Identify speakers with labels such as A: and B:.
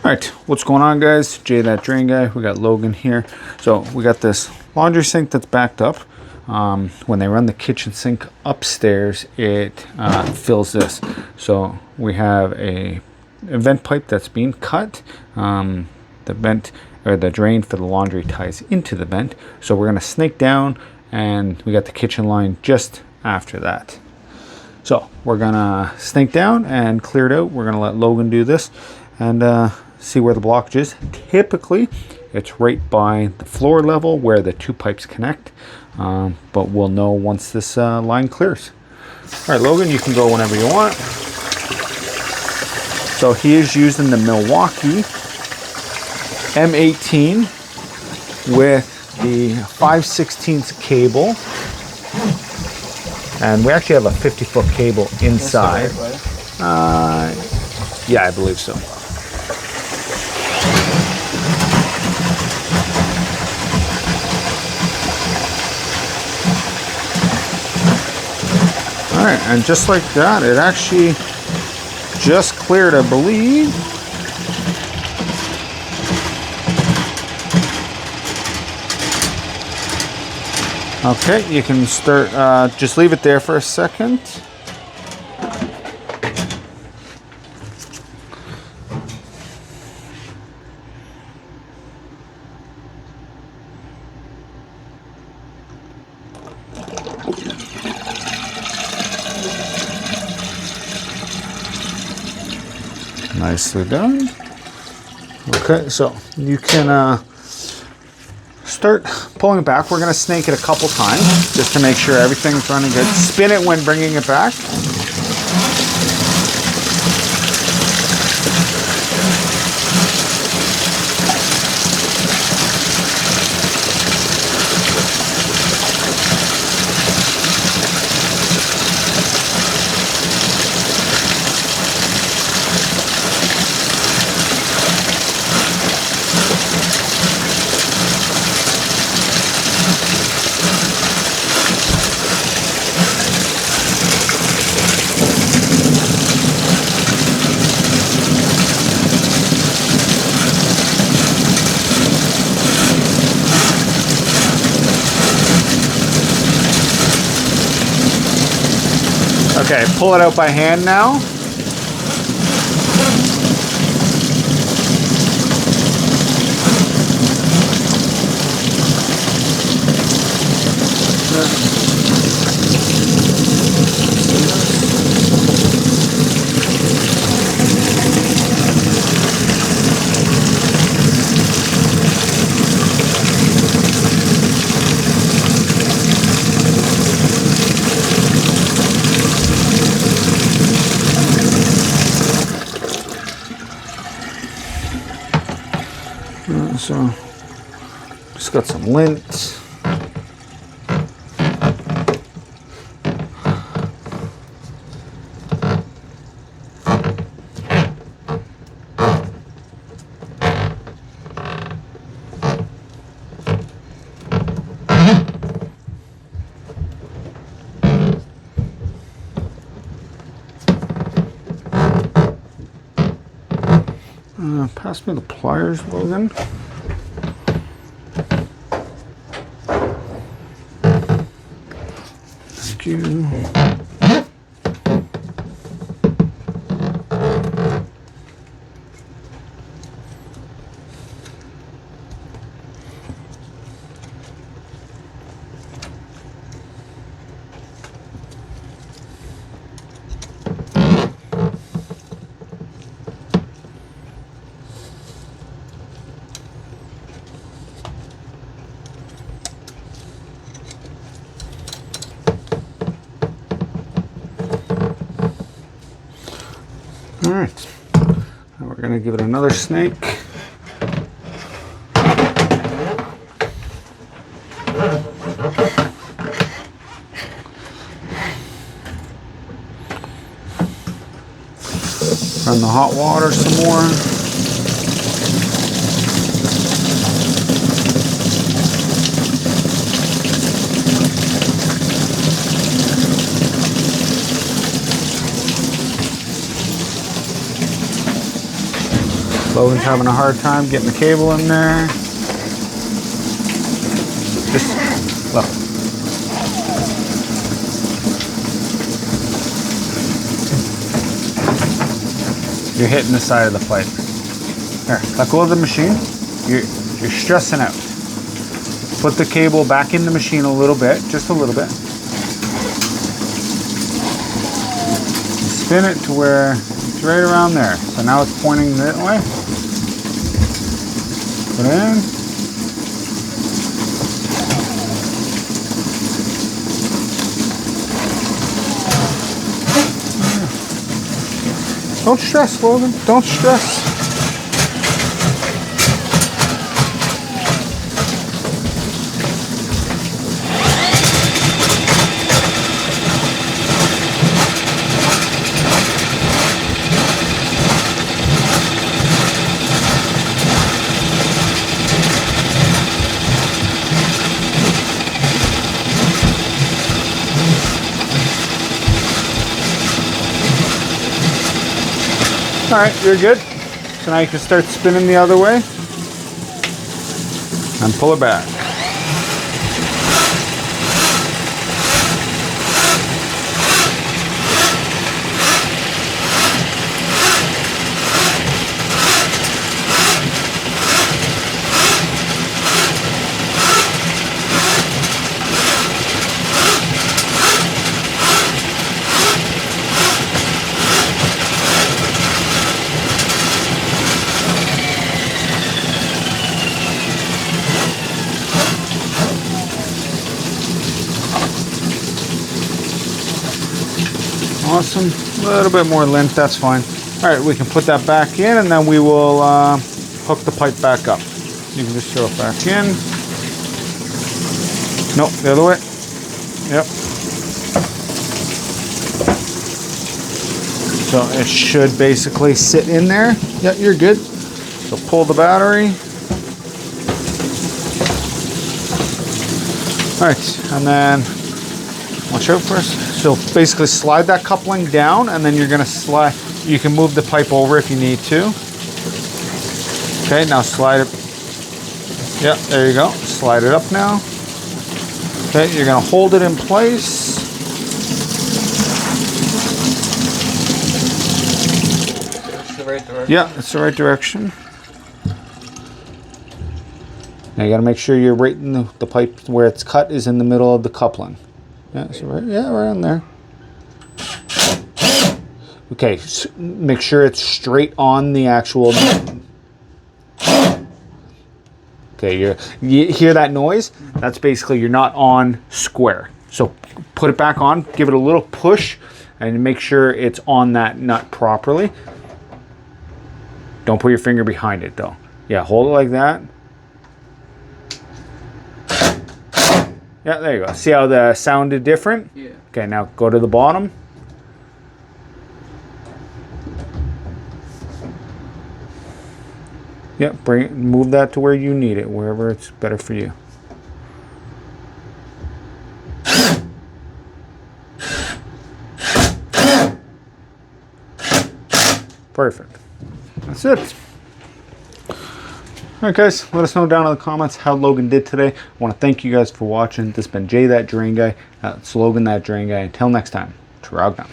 A: Alright, what's going on, guys? Jay that Drain Guy. We got Logan here. So we got this laundry sink that's backed up. When they run the kitchen sink upstairs, it fills this. So we have a vent pipe that's being cut. The vent or the drain for the laundry ties into the vent. So we're gonna snake down, and we got the kitchen line just after that. So we're gonna snake down and clear it out. We're gonna let Logan do this and see where the blockage is. Typically, it's right by the floor level where the two pipes connect, but we'll know once this line clears. All right, Logan, you can go whenever you want. So he is using the Milwaukee M18 with the 5/16 cable, and we actually have a 50-foot cable inside. Yeah, I believe so. All right, and just like that, it actually just cleared, I believe. Okay, you can start, just leave it there for a second. Nicely done. Okay, so you can start pulling it back. We're going to snake it a couple times just to make sure everything's running good. Spin it when bringing it back. Okay, pull it out by hand now. So, just got some lint. Pass me the pliers, Logan. Thank you. All right, now we're going to give it another snake. Run the hot water some more. Logan's having a hard time getting the cable in there. Just look. You're hitting the side of the pipe. Here, let go of the machine. You're stressing out. Put the cable back in the machine a little bit, just a little bit. Spin it to where it's right around there. So now it's pointing that way. Put it in. Don't stress, Logan. Don't stress. All right, you're good. So now you can start spinning the other way and pull it back. Awesome. A little bit more lint, that's fine. All right, we can put that back in and then we will hook the pipe back up. You can just throw it back in. Nope, the other way. Yep. So it should basically sit in there. Yep, you're good. So pull the battery. All right, and then watch out first. So basically slide that coupling down and then you're gonna slide, you can move the pipe over if you need to. Okay, now slide it. Yeah, there you go. Slide it up now. Okay, you're gonna hold it in place.
B: That's the right direction.
A: Yeah, it's the right direction. Now you gotta make sure you're right in the pipe where it's cut is in the middle of the coupling. Yeah, so right in there. Okay, so make sure it's straight on the actual. Okay, you hear that noise? That's basically you're not on square. So put it back on, give it a little push, and make sure it's on that nut properly. Don't put your finger behind it though. Yeah, hold it like that. Yeah, there you go. See how the sounded different?
B: Yeah.
A: Okay, now go to the bottom. Yeah, move that to where you need it, wherever it's better for you. Perfect. That's it. Alright guys, let us know down in the comments how Logan did today. I want to thank you guys for watching. This has been Jay That Drain Guy. It's Logan That Drain Guy. Until next time, Trogna.